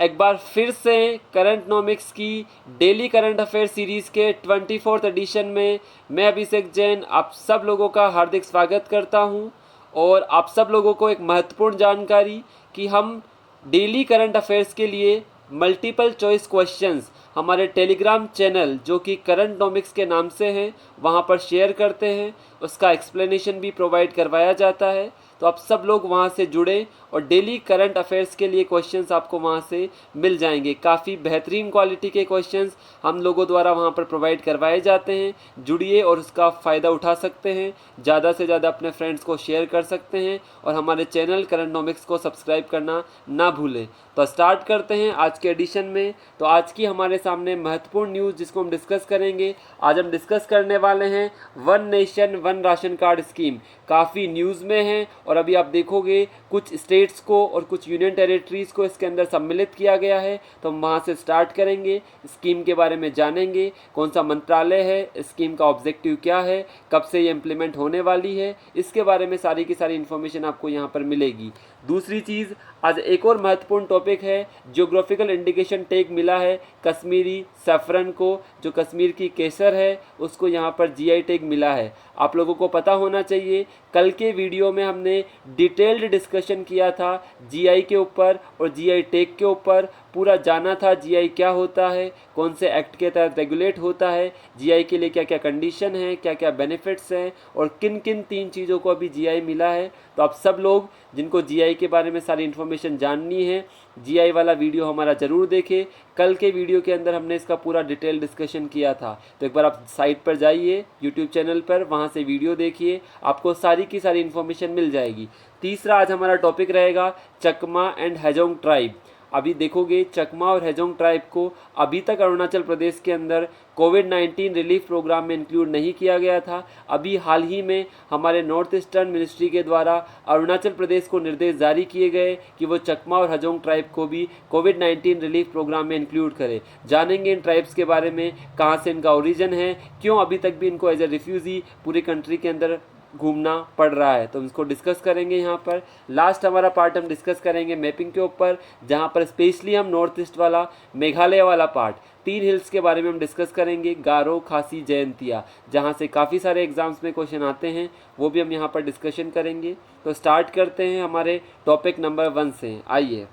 एक बार फिर से करंट नॉमिक्स की डेली करंट अफेयर सीरीज़ के 24th एडिशन में मैं अभिषेक जैन आप सब लोगों का हार्दिक स्वागत करता हूं और आप सब लोगों को एक महत्वपूर्ण जानकारी कि हम डेली करंट अफेयर्स के लिए मल्टीपल चॉइस क्वेश्चंस हमारे टेलीग्राम चैनल जो कि करंट नॉमिक्स के नाम से हैं वहां पर शेयर करते हैं। उसका एक्सप्लेनेशन भी प्रोवाइड करवाया जाता है, तो आप सब लोग वहां से जुड़े और डेली करंट अफेयर्स के लिए क्वेश्चंस आपको वहां से मिल जाएंगे। काफ़ी बेहतरीन क्वालिटी के क्वेश्चंस हम लोगों द्वारा वहां पर प्रोवाइड करवाए जाते हैं। जुड़िए और उसका फ़ायदा उठा सकते हैं, ज़्यादा से ज़्यादा अपने फ्रेंड्स को शेयर कर सकते हैं और हमारे चैनल करंट नॉमिक्स को सब्सक्राइब करना ना भूलें। तो स्टार्ट करते हैं आज के एडिशन में। तो आज की हमारे सामने महत्वपूर्ण न्यूज़ जिसको हम डिस्कस करेंगे, आज हम डिस्कस करने वाले हैं one nation one ration card scheme. काफ़ी न्यूज़ में है और अभी आप देखोगे कुछ स्टेट्स को और कुछ यूनियन टेरिटरीज़ को इसके अंदर सम्मिलित किया गया है। तो हम वहाँ से स्टार्ट करेंगे, स्कीम के बारे में जानेंगे, कौन सा मंत्रालय है, स्कीम का ऑब्जेक्टिव क्या है, कब से ये इम्प्लीमेंट होने वाली है, इसके बारे में सारी की सारी इन्फॉर्मेशन आपको यहाँ पर मिलेगी। दूसरी चीज़, आज एक और महत्वपूर्ण टॉपिक है, जियोग्राफिकल इंडिकेशन टैग मिला है कश्मीरी सैफरन को, जो कश्मीर की केसर है उसको यहाँ पर जीआई टैग मिला है। आप लोगों को पता होना चाहिए, कल के वीडियो में हमने डिटेल्ड डिस्कशन किया था जीआई के ऊपर और जीआई टैग के ऊपर, पूरा जाना था जीआई क्या होता है, कौन से एक्ट के तहत रेगुलेट होता है, जीआई के लिए क्या क्या कंडीशन है, क्या क्या बेनिफिट्स हैं और किन किन 3 चीज़ों को अभी जीआई मिला है। तो आप सब लोग जिनको जीआई के बारे में सारी इन्फॉर्मेशन जाननी है, जीआई वाला वीडियो हमारा ज़रूर देखें। कल के वीडियो के अंदर हमने इसका पूरा डिटेल डिस्कशन किया था, तो एक बार आप साइट पर जाइए यूट्यूब चैनल पर, वहाँ से वीडियो देखिए, आपको सारी की सारी इन्फॉर्मेशन मिल जाएगी। तीसरा आज हमारा टॉपिक रहेगा चकमा एंड हेजोंग ट्राइब। अभी देखोगे चकमा और हेजोंग ट्राइब को अभी तक अरुणाचल प्रदेश के अंदर कोविड-19 रिलीफ प्रोग्राम में इंक्लूड नहीं किया गया था। अभी हाल ही में हमारे नॉर्थ ईस्टर्न मिनिस्ट्री के द्वारा अरुणाचल प्रदेश को निर्देश जारी किए गए कि वो चकमा और हेजोंग ट्राइब को भी कोविड-19 रिलीफ प्रोग्राम में इंक्लूड करे। जानेंगे इन ट्राइब्स के बारे में, कहाँ से इनका ओरिजिन है, क्यों अभी तक भी इनको एज ए रिफ्यूजी पूरी कंट्री के अंदर घूमना पड़ रहा है, तो इसको डिस्कस करेंगे यहाँ पर। लास्ट हमारा पार्ट हम डिस्कस करेंगे मैपिंग के ऊपर, जहाँ पर स्पेशली हम नॉर्थ ईस्ट वाला मेघालय वाला पार्ट 3 हिल्स के बारे में हम डिस्कस करेंगे, गारो, खासी, जयंतिया, जहाँ से काफ़ी सारे एग्जाम्स में क्वेश्चन आते हैं, वो भी हम यहाँ पर डिस्कशन करेंगे। तो स्टार्ट करते हैं हमारे टॉपिक नंबर 1 से। आइए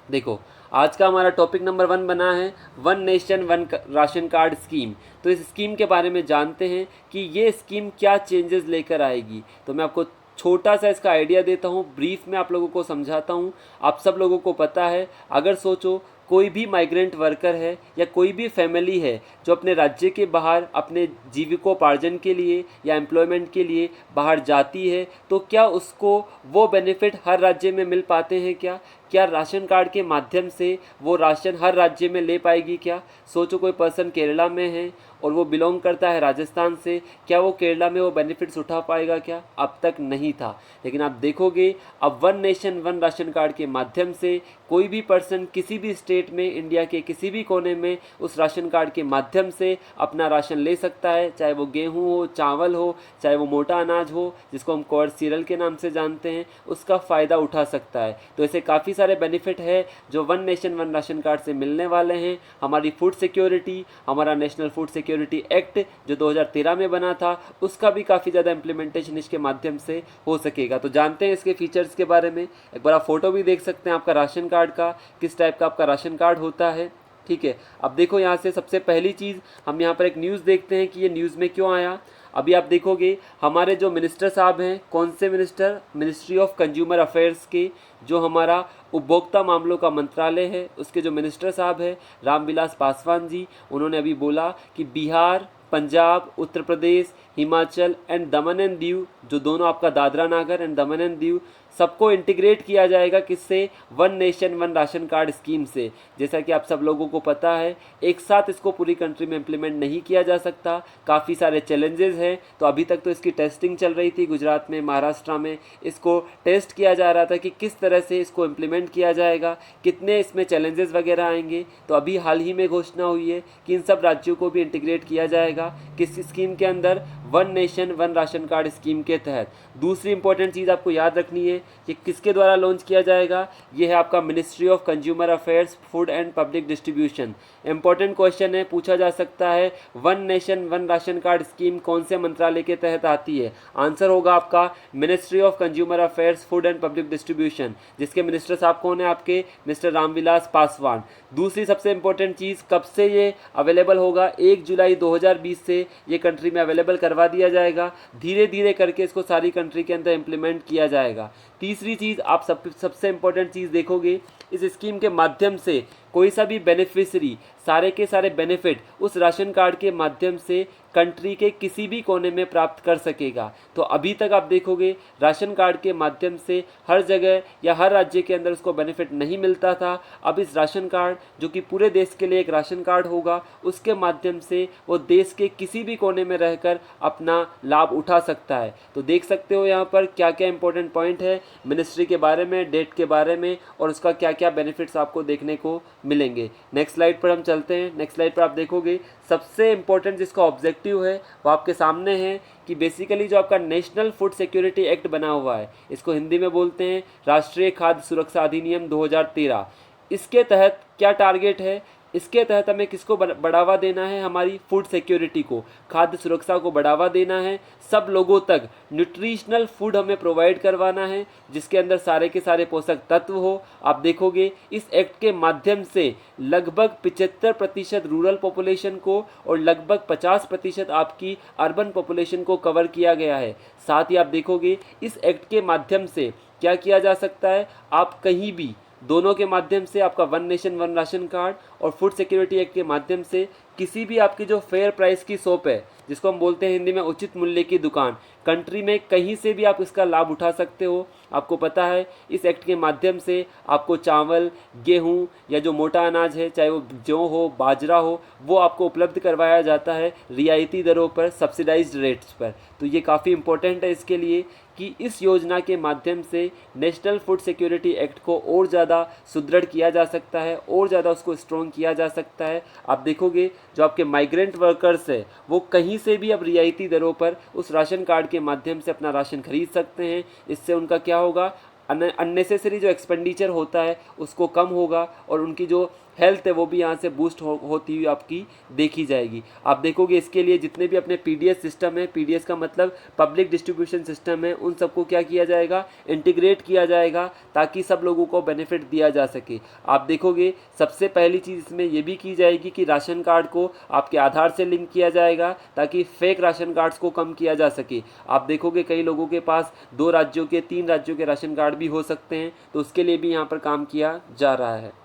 देखो, आज का हमारा टॉपिक नंबर 1 बना है one nation one ration card scheme. तो इस स्कीम के बारे में जानते हैं कि ये स्कीम क्या चेंजेस लेकर आएगी। तो मैं आपको छोटा सा इसका आइडिया देता हूँ, ब्रीफ में आप लोगों को समझाता हूँ। आप सब लोगों को पता है, अगर सोचो कोई भी माइग्रेंट वर्कर है या कोई भी फैमिली है जो अपने राज्य के बाहर अपने जीविकोपार्जन के लिए या एम्प्लॉयमेंट के लिए बाहर जाती है, तो क्या उसको वो बेनिफिट हर राज्य में मिल पाते हैं क्या राशन कार्ड के माध्यम से वो राशन हर राज्य में ले पाएगी क्या? सोचो कोई पर्सन केरला में है और वो बिलोंग करता है राजस्थान से, क्या वो केरला में वो बेनिफिट्स उठा पाएगा क्या? अब तक नहीं था, लेकिन आप देखोगे अब one nation one ration card के माध्यम से कोई भी पर्सन किसी भी स्टेट में, इंडिया के किसी भी कोने में उस राशन कार्ड के माध्यम से अपना राशन ले सकता है, चाहे वो गेहूँ हो, चावल हो, चाहे वो मोटा अनाज हो जिसको हम कोअर सीरियल के नाम से जानते हैं, उसका फ़ायदा उठा सकता है। तो ऐसे काफ़ी सारे बेनिफिट है जो one nation one ration card से मिलने वाले हैं। हमारी फूड सिक्योरिटी, हमारा नेशनल फूड सिक्योरिटी एक्ट जो 2013 में बना था, उसका भी काफ़ी ज़्यादा इम्प्लीमेंटेशन इसके माध्यम से हो सकेगा। तो जानते हैं इसके फीचर्स के बारे में। एक बार आप फोटो भी देख सकते हैं आपका राशन कार्ड का, किस टाइप का आपका राशन कार्ड होता है। ठीक है, अब देखो यहाँ से सबसे पहली चीज़ हम यहाँ पर एक न्यूज़ देखते हैं कि ये न्यूज़ में क्यों आया। अभी आप देखोगे हमारे जो मिनिस्टर साहब हैं, कौन से minister, ministry of consumer affairs के, जो हमारा उपभोक्ता मामलों का मंत्रालय है, उसके जो मिनिस्टर साहब हैं रामविलास पासवान जी, उन्होंने अभी बोला कि Bihar, Punjab, Uttar Pradesh, Himachal and Daman and Diu, जो दोनों आपका दादरा नागर एंड दमन एंड दीव, सबको इंटीग्रेट किया जाएगा किससे? One nation one ration card scheme से। जैसा कि आप सब लोगों को पता है, एक साथ इसको पूरी कंट्री में इम्प्लीमेंट नहीं किया जा सकता, काफ़ी सारे चैलेंजेस हैं। तो अभी तक तो इसकी टेस्टिंग चल रही थी, गुजरात में, महाराष्ट्र में इसको टेस्ट किया जा रहा था कि किस तरह से इसको इम्प्लीमेंट किया जाएगा, कितने इसमें चैलेंजेस वगैरह आएंगे। तो अभी हाल ही में घोषणा हुई है कि इन सब राज्यों को भी इंटीग्रेट किया जाएगा किस स्कीम के अंदर? One nation one ration card scheme के तहत। दूसरी इंपॉर्टेंट चीज़ आपको याद रखनी है, ये किसके द्वारा लॉन्च किया जाएगा, ये है आपका ministry of consumer affairs, food and public distribution. Important question है, पूछा जा सकता है one nation one ration card scheme कौन से मंत्रालय के तहत आती है। आंसर होगा आपका ministry of consumer affairs, food and public distribution, जिसके मिनिस्टर साहब कौन है आपके, मिस्टर रामविलास पासवान। दूसरी सबसे इंपॉर्टेंट चीज़, कब से ये अवेलेबल होगा, 1 जुलाई 2020 से ये कंट्री में अवेलेबल करवा दिया जाएगा। धीरे धीरे करके इसको सारी कंट्री के अंदर इम्प्लीमेंट किया जाएगा। तीसरी चीज़, आप सबसे इंपॉर्टेंट चीज़ देखोगे, इस स्कीम के माध्यम से कोई सा भी बेनिफिशरी सारे के सारे बेनिफिट उस राशन कार्ड के माध्यम से कंट्री के किसी भी कोने में प्राप्त कर सकेगा। तो अभी तक आप देखोगे राशन कार्ड के माध्यम से हर जगह या हर राज्य के अंदर उसको बेनिफिट नहीं मिलता था। अब इस राशन कार्ड, जो कि पूरे देश के लिए एक राशन कार्ड होगा, उसके माध्यम से वो देश के किसी भी कोने में रहकर अपना लाभ उठा सकता है। तो देख सकते हो यहाँ पर क्या क्या इंपॉर्टेंट पॉइंट है मिनिस्ट्री के बारे में, डेट के बारे में, और उसका क्या क्या बेनिफिट्स आपको देखने को मिलेंगे। नेक्स्ट स्लाइड पर हम चलते हैं। नेक्स्ट स्लाइड पर आप देखोगे सबसे इंपॉर्टेंट जिसका ऑब्जेक्टिव है वो आपके सामने है कि बेसिकली जो आपका नेशनल फूड सिक्योरिटी एक्ट बना हुआ है, इसको हिंदी में बोलते हैं राष्ट्रीय खाद्य सुरक्षा अधिनियम 2013। इसके तहत क्या टारगेट है, इसके तहत हमें किसको बढ़ावा देना है, हमारी फूड सिक्योरिटी को, खाद्य सुरक्षा को बढ़ावा देना है। सब लोगों तक न्यूट्रिशनल फूड हमें प्रोवाइड करवाना है जिसके अंदर सारे के सारे पोषक तत्व हो। आप देखोगे इस एक्ट के माध्यम से लगभग 75% रूरल पॉपुलेशन को और लगभग 50% आपकी अर्बन पॉपुलेशन को कवर किया गया है। साथ ही आप देखोगे इस एक्ट के माध्यम से क्या किया जा सकता है, आप कहीं भी दोनों के माध्यम से आपका one nation one ration card और फूड सिक्योरिटी एक्ट के माध्यम से किसी भी आपकी जो फेयर प्राइस की शॉप है, जिसको हम बोलते हैं हिंदी में उचित मूल्य की दुकान, कंट्री में कहीं से भी आप इसका लाभ उठा सकते हो। आपको पता है इस एक्ट के माध्यम से आपको चावल, गेहूं या जो मोटा अनाज है, चाहे वो जौ हो, बाजरा हो, वो आपको उपलब्ध करवाया जाता है रियायती दरों पर, सब्सिडाइज्ड रेट्स पर। तो ये काफ़ी इंपॉर्टेंट है इसके लिए कि इस योजना के माध्यम से नेशनल फूड सिक्योरिटी एक्ट को और ज़्यादा सुदृढ़ किया जा सकता है, और ज़्यादा उसको स्ट्रॉन्ग किया जा सकता है। आप देखोगे जो आपके माइग्रेंट वर्कर्स है वो कहीं से भी अब रियायती दरों पर उस राशन कार्ड के माध्यम से अपना राशन खरीद सकते हैं। इससे उनका क्या होगा, अननेसेसरी जो एक्सपेंडिचर होता है उसको कम होगा, और उनकी जो हेल्थ है वो भी यहाँ से बूस्ट होती हुई आपकी देखी जाएगी। आप देखोगे इसके लिए जितने भी अपने पीडीएस सिस्टम है, पीडीएस का मतलब पब्लिक डिस्ट्रीब्यूशन सिस्टम है, उन सबको क्या किया जाएगा, इंटीग्रेट किया जाएगा ताकि सब लोगों को बेनिफिट दिया जा सके। आप देखोगे सबसे पहली चीज़ इसमें ये भी की जाएगी कि राशन कार्ड को आपके आधार से लिंक किया जाएगा ताकि फेक राशन कार्ड्स को कम किया जा सके। आप देखोगे कई लोगों के पास 2 राज्यों के 3 राज्यों के राशन कार्ड भी हो सकते हैं, तो उसके लिए भी यहाँ पर काम किया जा रहा है।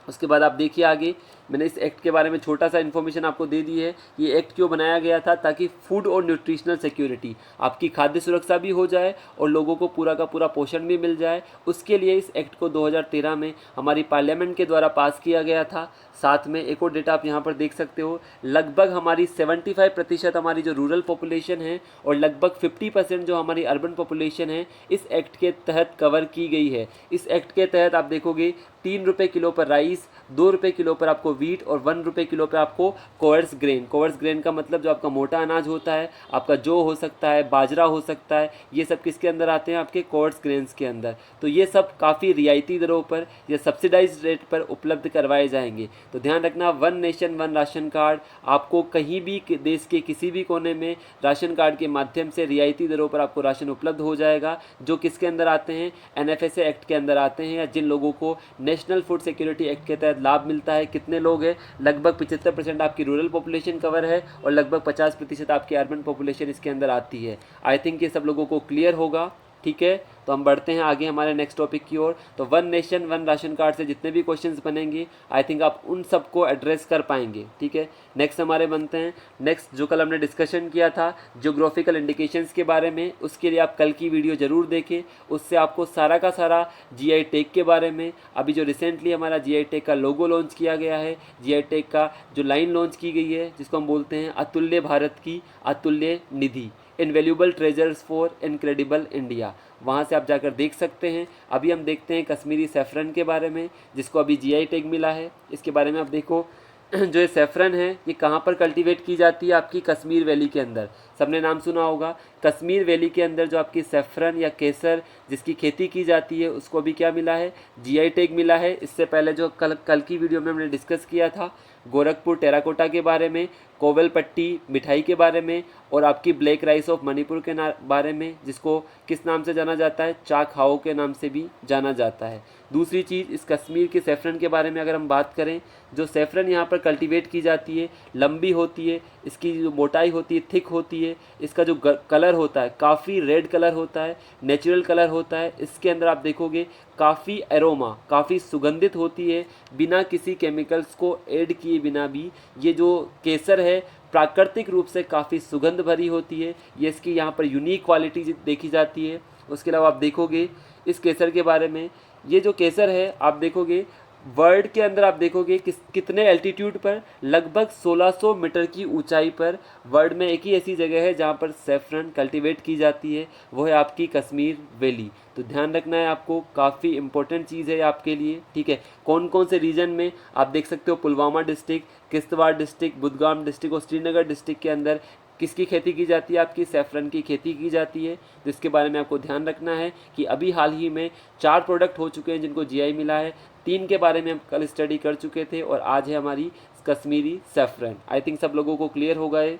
उसके बाद आप देखिए आगे, मैंने इस एक्ट के बारे में छोटा सा इन्फॉर्मेशन आपको दे दी है। ये एक्ट क्यों बनाया गया था, ताकि फूड और न्यूट्रिशनल सिक्योरिटी, आपकी खाद्य सुरक्षा भी हो जाए और लोगों को पूरा का पूरा पोषण भी मिल जाए। उसके लिए इस एक्ट को 2013 में हमारी पार्लियामेंट के द्वारा पास किया गया था। साथ में एक और डेटा आप यहाँ पर देख सकते हो, लगभग हमारी 75% हमारी जो रूरल पॉपुलेशन है और लगभग 50% जो हमारी अर्बन पॉपुलेशन है इस एक्ट के तहत कवर की गई है। इस एक्ट के तहत आप देखोगे 3 रुपये किलो पर राइस, 2 रुपये किलो पर आपको वीट और 1 रुपये किलो पर आपको कोअर्स ग्रेन। कोअर्स ग्रेन का मतलब जो आपका मोटा अनाज होता है, आपका जौ हो सकता है, बाजरा हो सकता है, ये सब किसके अंदर आते हैं, आपके कोअर्स ग्रेन्स के अंदर। तो ये सब काफ़ी रियायती दरों पर या सब्सिडाइज्ड रेट पर उपलब्ध करवाए जाएंगे। तो ध्यान रखना, one nation one ration card आपको कहीं भी देश के किसी भी कोने में राशन कार्ड के माध्यम से रियायती दरों पर आपको राशन उपलब्ध हो जाएगा, जो किसके अंदर आते हैं, एनएफएसए एक्ट के अंदर आते हैं, या जिन लोगों को नेशनल फूड सिक्योरिटी एक्ट के तहत लाभ मिलता है। कितने लोग हैं, लगभग 75% आपकी रूरल पॉपुलेशन कवर है और लगभग 50% आपकी अर्बन पॉपुलेशन इसके अंदर आती है। आई थिंक ये सब लोगों को क्लियर होगा। ठीक है, तो हम बढ़ते हैं आगे हमारे नेक्स्ट टॉपिक की ओर। तो one nation one ration card से जितने भी क्वेश्चंस बनेंगे आई थिंक आप उन सबको एड्रेस कर पाएंगे। ठीक है, नेक्स्ट हमारे बनते हैं, नेक्स्ट जो कल हमने डिस्कशन किया था ज्योग्राफिकल इंडिकेशंस के बारे में, उसके लिए आप कल की वीडियो ज़रूर देखें। उससे आपको सारा का सारा जीआई टैग के बारे में, अभी जो रिसेंटली हमारा जीआई टैग का लोगो लॉन्च किया गया है, जीआई टैग का जो लाइन लॉन्च की गई है जिसको हम बोलते हैं अतुल्य भारत की अतुल्य निधि, invaluable treasures for incredible India, वहाँ से आप जाकर देख सकते हैं। अभी हम देखते हैं कश्मीरी सैफरन के बारे में जिसको अभी जीआई टैग मिला है। इसके बारे में आप देखो, जो ये सैफरन है ये कहाँ पर कल्टीवेट की जाती है, आपकी कश्मीर वैली के अंदर। सबने नाम सुना होगा। कश्मीर वैली के अंदर जो आपकी सेफ्रन या केसर जिसकी खेती की जाती है उसको भी क्या मिला है, जीआई टैग मिला है। इससे पहले जो कल की वीडियो में हमने डिस्कस किया था गोरखपुर टेराकोटा के बारे में, कोवलपट्टी मिठाई के बारे में, और आपकी ब्लैक राइस ऑफ मणिपुर के बारे में, जिसको किस नाम से जाना जाता है, चाकहाओ के नाम से भी जाना जाता है। दूसरी चीज़, इस कश्मीर के सेफ्रन के बारे में अगर हम बात करें, जो सेफ्रन यहाँ पर कल्टीवेट की जाती है लंबी होती है, इसकी जो मोटाई होती है थिक होती है, इसका जो कलर होता है काफ़ी रेड कलर होता है, नेचुरल कलर होता है। इसके अंदर आप देखोगे काफ़ी एरोमा, काफ़ी सुगंधित होती है, बिना किसी केमिकल्स को ऐड किए बिना भी। ये जो केसर है प्राकृतिक रूप से काफ़ी सुगंध भरी होती है, ये इसकी यहाँ पर यूनिक क्वालिटी देखी जाती है। उसके अलावा आप देखोगे इस केसर के बारे में, ये जो केसर है आप देखोगे वर्ल्ड के अंदर आप देखोगे कितने एल्टीट्यूड पर, लगभग 1600 मीटर की ऊंचाई पर वर्ल्ड में एक ही ऐसी जगह है जहां पर सेफ्रन कल्टीवेट की जाती है, वो है आपकी कश्मीर वैली। तो ध्यान रखना है आपको, काफ़ी इंपॉर्टेंट चीज़ है आपके लिए, ठीक है। कौन कौन से रीजन में आप देख सकते हो, Pulwama district, Kishtwar district, Budgam district और श्रीनगर डिस्ट्रिक्ट के अंदर किसकी खेती की जाती है, आपकी सेफ्रन की खेती की जाती है। तो इसके बारे में आपको ध्यान रखना है कि अभी हाल ही में 4 प्रोडक्ट हो चुके हैं जिनको जीआई मिला है, 3 के बारे में हम कल स्टडी कर चुके थे और आज है हमारी कश्मीरी सेफ्रन। आई थिंक सब लोगों को क्लियर हो गए,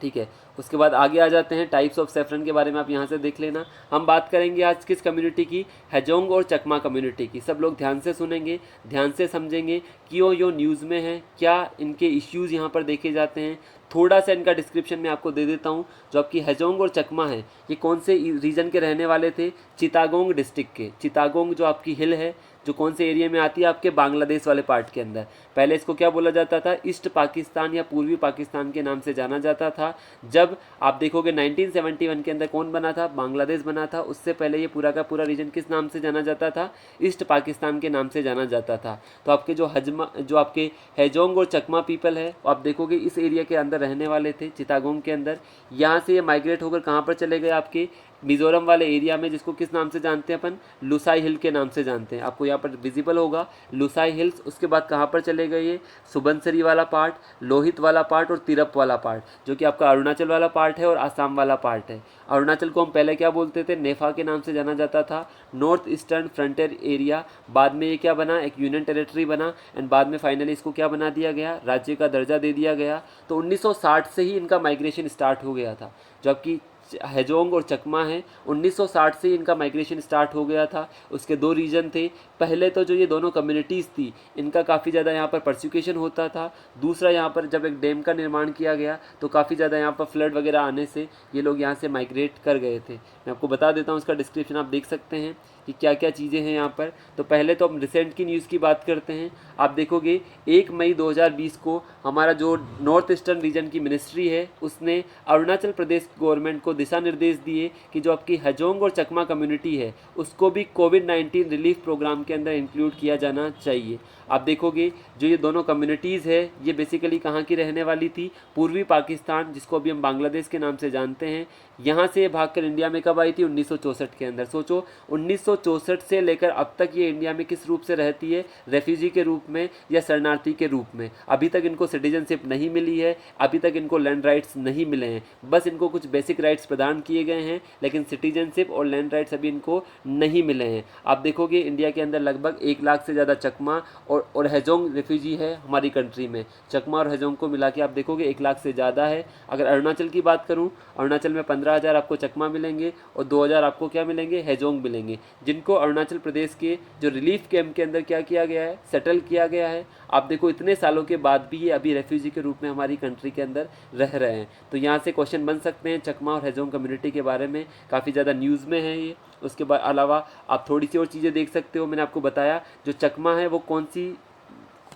ठीक है। उसके बाद आगे आ जाते हैं टाइप्स ऑफ सेफ्रन के बारे में, आप यहाँ से देख लेना। हम बात करेंगे आज किस कम्युनिटी की, हेजोंग और चकमा कम्युनिटी की। सब लोग ध्यान से सुनेंगे, ध्यान से समझेंगे क्यों यो न्यूज़ में है, क्या इनके इश्यूज़ यहाँ पर देखे जाते हैं। थोड़ा सा इनका डिस्क्रिप्शन मैं आपको दे देता हूँ। जो आपकी हेजोंग और चकमा है ये कौन से रीजन के रहने वाले थे, चितागोंग डिस्ट्रिक्ट के। चितागोंग जो आपकी हिल है जो कौन से एरिया में आती है, आपके बांग्लादेश वाले पार्ट के अंदर। पहले इसको क्या बोला जाता था, ईस्ट पाकिस्तान या पूर्वी पाकिस्तान के नाम से जाना जाता था। जब आप देखोगे 1971 के अंदर कौन बना था, बांग्लादेश बना था। उससे पहले ये पूरा का पूरा रीजन किस नाम से जाना जाता था, ईस्ट पाकिस्तान के नाम से जाना जाता था। तो आपके जो आपके हेजोंग और चकमा पीपल है आप देखोगे इस एरिया के अंदर रहने वाले थे, चितागोंग के अंदर। यहाँ से ये माइग्रेट होकर कहाँ पर चले गए, आपके मिजोरम वाले एरिया में, जिसको किस नाम से जानते हैं अपन, लुसाई हिल के नाम से जानते हैं। आपको यहाँ पर विजिबल होगा लुसाई हिल्स। उसके बाद कहाँ पर चले गए ये, सुबनसिरी वाला पार्ट, लोहित वाला पार्ट और तिरप वाला पार्ट, जो कि आपका अरुणाचल वाला पार्ट है और आसाम वाला पार्ट है। अरुणाचल को हम पहले क्या बोलते थे, नेफा के नाम से जाना जाता था, नॉर्थ ईस्टर्न फ्रंटियर एरिया। बाद में ये क्या बना, एक यूनियन टेरिटरी बना एंड बाद में फाइनली इसको क्या बना दिया गया, राज्य का दर्जा दे दिया गया। तो 1960 से ही इनका माइग्रेशन स्टार्ट हो गया था। जो आपकी हेजोंग और चकमा है 1960 से इनका माइग्रेशन स्टार्ट हो गया था। उसके 2 रीजन थे। पहले तो जो ये दोनों कम्युनिटीज़ थी इनका काफ़ी ज़्यादा यहाँ पर परसिक्यूशन होता था। दूसरा यहाँ पर जब एक डैम का निर्माण किया गया तो काफ़ी ज़्यादा यहाँ पर फ्लड वगैरह आने से ये लोग यहाँ से माइग्रेट कर गए थे। मैं आपको बता देता हूँ, इसका डिस्क्रिप्शन आप देख सकते हैं कि क्या क्या चीज़ें हैं यहाँ पर। तो पहले तो हम रिसेंट की न्यूज़ की बात करते हैं। आप देखोगे 1 मई 2020 को हमारा जो नॉर्थ ईस्टर्न रीजन की मिनिस्ट्री है उसने अरुणाचल प्रदेश गवर्नमेंट को दिशा निर्देश दिए कि जो आपकी हेजोंग और चकमा कम्युनिटी है उसको भी कोविड-19 रिलीफ प्रोग्राम के अंदर इंक्लूड किया जाना चाहिए। आप देखोगे जो ये दोनों कम्युनिटीज़ है ये बेसिकली कहाँ की रहने वाली थी, पूर्वी पाकिस्तान, जिसको अभी हम बांग्लादेश के नाम से जानते हैं। यहाँ से भागकर इंडिया में कब आई थी, 1964 के अंदर। सोचो 1964 से लेकर अब तक ये इंडिया में किस रूप से रहती है, रेफ्यूजी के रूप में या शरणार्थी के रूप में। अभी तक इनको सिटीजनशिप नहीं मिली है, अभी तक इनको लैंड राइट्स नहीं मिले हैं, बस इनको कुछ बेसिक राइट्स प्रदान किए गए हैं लेकिन सिटीजनशिप और लैंड राइट्स अभी इनको नहीं मिले हैं। आप देखोगे इंडिया के अंदर लगभग 1 लाख से ज़्यादा चकमा और हेजोंग रेफ्यूजी है हमारी कंट्री में। चकमा और हेजोंग को मिला के आप देखोगे 1 लाख से ज़्यादा है। अगर अरुणाचल की बात करूँ, अरुणाचल में 15,000 आपको चकमा मिलेंगे और 2,000 आपको क्या मिलेंगे, हेजोंग मिलेंगे, जिनको अरुणाचल प्रदेश के जो रिलीफ कैंप के अंदर क्या किया गया है, सेटल किया गया है। आप देखो इतने सालों के बाद भी ये अभी रेफ्यूजी के रूप में हमारी कंट्री के अंदर रह रहे हैं। तो यहाँ से क्वेश्चन बन सकते हैं चकमा और हेजोंग कम्युनिटी के बारे में, काफ़ी ज़्यादा न्यूज़ में है ये। उसके बाद अलावा आप थोड़ी सी और चीज़ें देख सकते हो। मैंने आपको बताया जो चकमा है वो कौन सी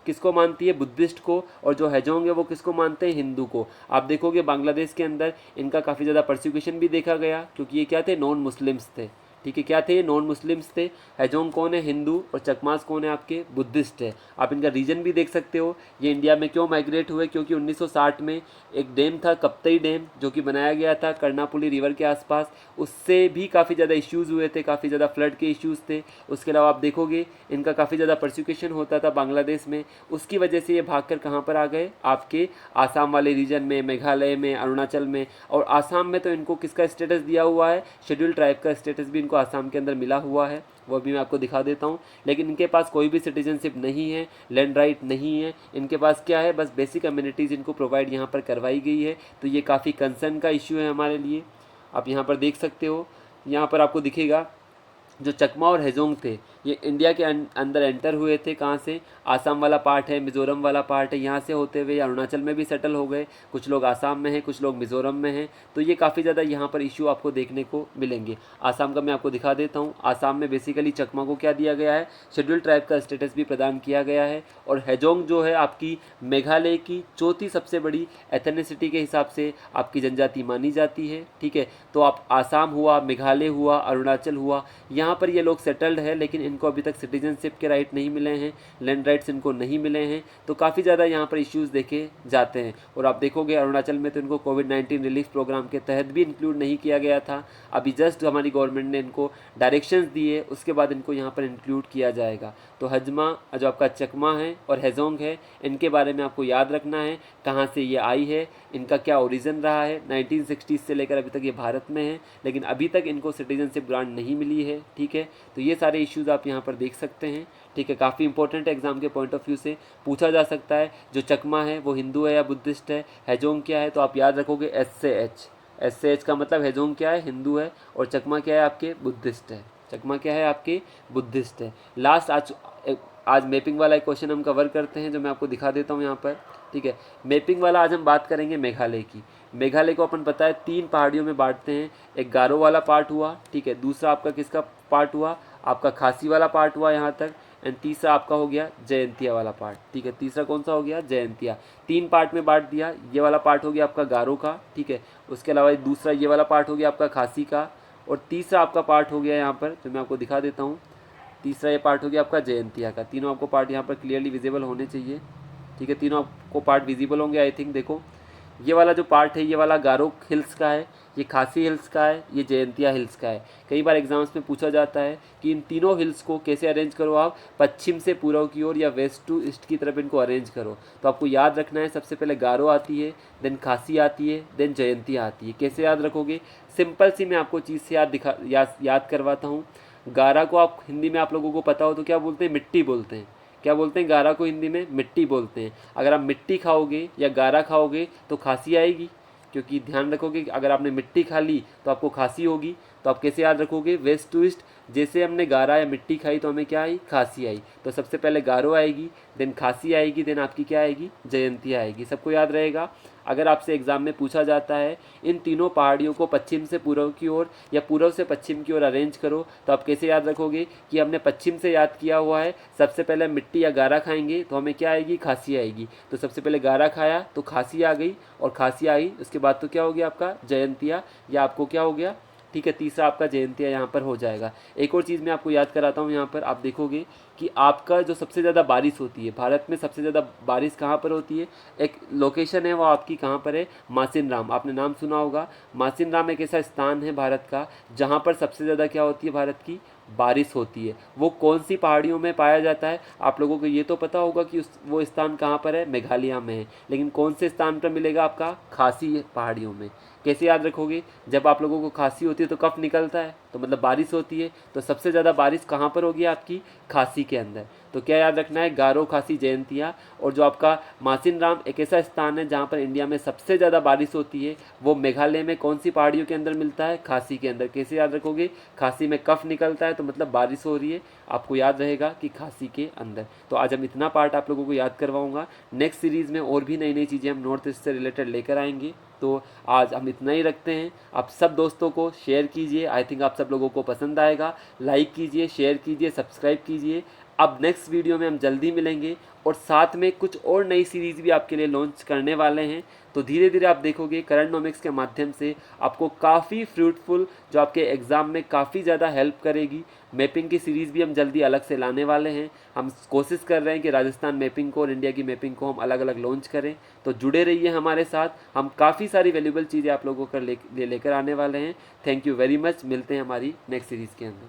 किसको मानती है, बुद्धिस्ट को, और जो हेजोंग है वो किसको मानते हैं, हिंदू को। आप देखोगे बांग्लादेश के अंदर इनका काफ़ी ज़्यादा परसिक्यूशन भी देखा गया क्योंकि ये क्या थे, नॉन मुस्लिम्स थे, ठीक है, क्या थे? नॉन मुस्लिम्स थे। हैजोंग कौन है? हिंदू। और चकमास कौन है? आपके बुद्धिस्ट है। आप इनका रीजन भी देख सकते हो। ये इंडिया में क्यों माइग्रेट हुए? क्योंकि 1960 में एक डैम था, कप्तई डैम, जो कि बनाया गया था कर्णापुली रिवर के आसपास। उससे भी काफ़ी ज़्यादा इश्यूज़ हुए थे, काफ़ी ज़्यादा फ्लड के इश्यूज़ थे। उसके अलावा आप देखोगे इनका काफ़ी ज़्यादा परसिक्यूशन होता था बांग्लादेश में। उसकी वजह से ये भागकर कहाँ पर आ गए? आपके आसाम वाले रीजन में, मेघालय में, अरुणाचल में। और आसाम में तो इनको किसका स्टेटस दिया हुआ है? शेड्यूल ट्राइब का स्टेटस भी इनको आसाम के अंदर मिला हुआ है, वो भी मैं आपको दिखा देता हूँ। लेकिन इनके पास कोई भी सिटीजनशिप नहीं है, लैंड राइट नहीं है। इनके पास क्या है? बस बेसिक कम्युनिटीज़ इनको प्रोवाइड यहाँ पर करवाई गई है। तो ये काफ़ी कंसर्न का इश्यू है हमारे लिए। आप यहाँ पर देख सकते हो, यहाँ पर आपको दिखेगा जो चकमा और हेजोंग थे, ये इंडिया के अंदर एंटर हुए थे। कहाँ से? आसाम वाला पार्ट है, मिज़ोरम वाला पार्ट है, यहाँ से होते हुए अरुणाचल में भी सेटल हो गए। कुछ लोग आसाम में हैं, कुछ लोग मिज़ोरम में हैं। तो ये काफ़ी ज़्यादा यहाँ पर इशू आपको देखने को मिलेंगे। आसाम का मैं आपको दिखा देता हूँ। आसाम में बेसिकली चकमा को क्या दिया गया है? शेड्यूल ट्राइब का स्टेटस भी प्रदान किया गया है। और हेजोंग जो है आपकी मेघालय की चौथी सबसे बड़ी एथेनिसिटी के हिसाब से आपकी जनजाति मानी जाती है। ठीक है, तो आप आसाम हुआ, मेघालय हुआ, अरुणाचल हुआ, यहाँ पर ये लोग सेटल्ड है, लेकिन इनको अभी तक सिटीजनशिप के राइट नहीं मिले हैं, लैंड राइट्स इनको नहीं मिले हैं। तो काफ़ी ज़्यादा यहाँ पर इश्यूज़ देखे जाते हैं। और आप देखोगे अरुणाचल में तो इनको कोविड-19 रिलीफ प्रोग्राम के तहत भी इंक्लूड नहीं किया गया था। अभी जस्ट हमारी गवर्नमेंट ने इनको डायरेक्शंस दिए, उसके बाद इनको यहाँ पर इंक्लूड किया जाएगा। तो हजमा जो आपका चकमा है और हेजोंग है, इनके बारे में आपको याद रखना है कहाँ से ये आई है, इनका क्या ओरिजिन रहा है। 1960 से लेकर अभी तक ये भारत में है, लेकिन अभी तक इनको सिटीजनशिप ग्रांट नहीं मिली है। ठीक है, तो ये सारे इश्यूज़ आप यहाँ पर देख सकते हैं। ठीक है, काफ़ी इंपॉर्टेंट एग्जाम के पॉइंट ऑफ व्यू से पूछा जा सकता है। जो चकमा है वो हिंदू है या बुद्धिस्ट है? हेजोंग क्या है? तो आप याद रखोगे एस से एच। एस से एच का मतलब हेजोंग क्या है? हिंदू है। और चकमा क्या है? आपके बुद्धिस्ट है। चकमा क्या है? आपके बुद्धिस्ट है। लास्ट आज मैपिंग वाला एक क्वेश्चन हम कवर करते हैं, जो मैं आपको दिखा देता हूँ यहाँ पर। ठीक है, मैपिंग वाला आज हम बात करेंगे मेघालय की। मेघालय को अपन पता है 3 पहाड़ियों में बांटते हैं। एक गारो वाला पार्ट हुआ, ठीक है, दूसरा आपका किसका पार्ट हुआ? आपका खासी वाला पार्ट हुआ यहाँ तक, एंड तीसरा आपका हो गया जयंतिया वाला पार्ट। ठीक है, तीसरा कौन सा हो गया? जयंतिया। 3 पार्ट में बांट दिया। ये वाला पार्ट हो गया आपका गारो का, ठीक है, उसके अलावा दूसरा ये वाला पार्ट हो गया आपका खासी का, और तीसरा आपका पार्ट हो गया यहाँ पर, जो मैं आपको दिखा देता हूँ। तीसरा ये पार्ट हो गया आपका जयंतिया का। तीनों आपको पार्ट यहाँ पर क्लियरली विजिबल होने चाहिए। ठीक है, तीनों आपको पार्ट विजिबल होंगे आई थिंक। देखो, ये वाला जो पार्ट है, ये वाला गारो हिल्स का है, ये खासी हिल्स का है, ये जयंतिया हिल्स का है। कई बार एग्जाम्स में पूछा जाता है कि इन तीनों हिल्स को कैसे अरेंज करो आप, पश्चिम से पूर्व की ओर या वेस्ट टू ईस्ट की तरफ इनको अरेंज करो। तो आपको याद रखना है, सबसे पहले गारो आती है, देन खासी आती है, देन जयंतिया आती है। कैसे याद रखोगे? सिंपल सी मैं आपको चीज़ से याद करवाता हूँ। गारा को आप हिंदी में, आप लोगों को पता हो तो क्या बोलते हैं? मिट्टी बोलते हैं। क्या बोलते हैं? गारा को हिंदी में मिट्टी बोलते हैं। अगर आप मिट्टी खाओगे या गारा खाओगे तो खांसी आएगी, क्योंकि ध्यान रखोगे अगर आपने मिट्टी खा ली तो आपको खांसी होगी। तो आप कैसे याद रखोगे? वेस्ट टू ईस्ट, जैसे हमने गारा या मिट्टी खाई तो हमें क्या आई? खांसी आई। तो सबसे पहले गारो आएगी, देन खांसी आएगी, देन आपकी क्या आएगी? जयंती आएगी। सबको याद रहेगा। अगर आपसे एग्जाम में पूछा जाता है इन तीनों पहाड़ियों को पश्चिम से पूर्व की ओर या पूर्व से पश्चिम की ओर अरेंज करो, तो आप कैसे याद रखोगे कि हमने पश्चिम से याद किया हुआ है, सबसे पहले मिट्टी या गारा खाएंगे तो हमें क्या आएगी? खांसी आएगी। तो सबसे पहले गारा खाया तो खांसी आ गई, और खांसी आई उसके बाद तो क्या हो गया आपका? जयंतिया, या आपको क्या हो गया? ठीक है, तीसरा आपका जयंतिया यहाँ पर हो जाएगा। एक और चीज़ मैं आपको याद कराता हूँ। यहाँ पर आप देखोगे कि आपका जो सबसे ज़्यादा बारिश होती है भारत में, सबसे ज़्यादा बारिश कहाँ पर होती है? एक लोकेशन है, वो आपकी कहाँ पर है? मासिनराम। आपने नाम सुना होगा। मासिनराम एक ऐसा स्थान है भारत का जहाँ पर सबसे ज़्यादा क्या होती है? भारत की बारिश होती है। वो कौन सी पहाड़ियों में पाया जाता है? आप लोगों को ये तो पता होगा कि वो स्थान कहाँ पर है? मेघालय में है। लेकिन कौन से स्थान पर मिलेगा? आपका खासी पहाड़ियों में। कैसे याद रखोगे? जब आप लोगों को खांसी होती है तो कफ निकलता है, तो मतलब बारिश होती है। तो सबसे ज़्यादा बारिश कहाँ पर होगी? आपकी खांसी के अंदर। तो क्या याद रखना है? गारो, खासी, जयंतिया। और जो आपका मासिनराम एक ऐसा स्थान है जहाँ पर इंडिया में सबसे ज़्यादा बारिश होती है, वो मेघालय में कौन सी पहाड़ियों के अंदर मिलता है? खासी के अंदर। कैसे याद रखोगे? खांसी में कफ निकलता है तो मतलब बारिश हो रही है, आपको याद रहेगा कि खांसी के अंदर। तो आज हम इतना पार्ट आप लोगों को याद करवाऊंगा। नेक्स्ट सीरीज़ में और भी नई नई चीज़ें हम नॉर्थ ईस्ट से रिलेटेड लेकर आएंगे। तो आज हम इतना ही रखते हैं। आप सब दोस्तों को शेयर कीजिए, आई थिंक आप सब लोगों को पसंद आएगा। लाइक कीजिए, शेयर कीजिए, सब्सक्राइब कीजिए। अब नेक्स्ट वीडियो में हम जल्दी मिलेंगे, और साथ में कुछ और नई सीरीज़ भी आपके लिए लॉन्च करने वाले हैं। तो धीरे धीरे आप देखोगे करंट नॉमिक्स के माध्यम से आपको काफ़ी फ्रूटफुल, जो आपके एग्ज़ाम में काफ़ी ज़्यादा हेल्प करेगी। मैपिंग की सीरीज़ भी हम जल्दी अलग से लाने वाले हैं। हम कोशिश कर रहे हैं कि राजस्थान मैपिंग को और इंडिया की मैपिंग को हम अलग अलग लॉन्च करें। तो जुड़े रहिए हमारे साथ, हम काफ़ी सारी वैल्यूबल चीज़ें आप लोगों को लेकर आने वाले हैं। Thank you very much. मिलते हैं हमारी नेक्स्ट सीरीज़ के अंदर।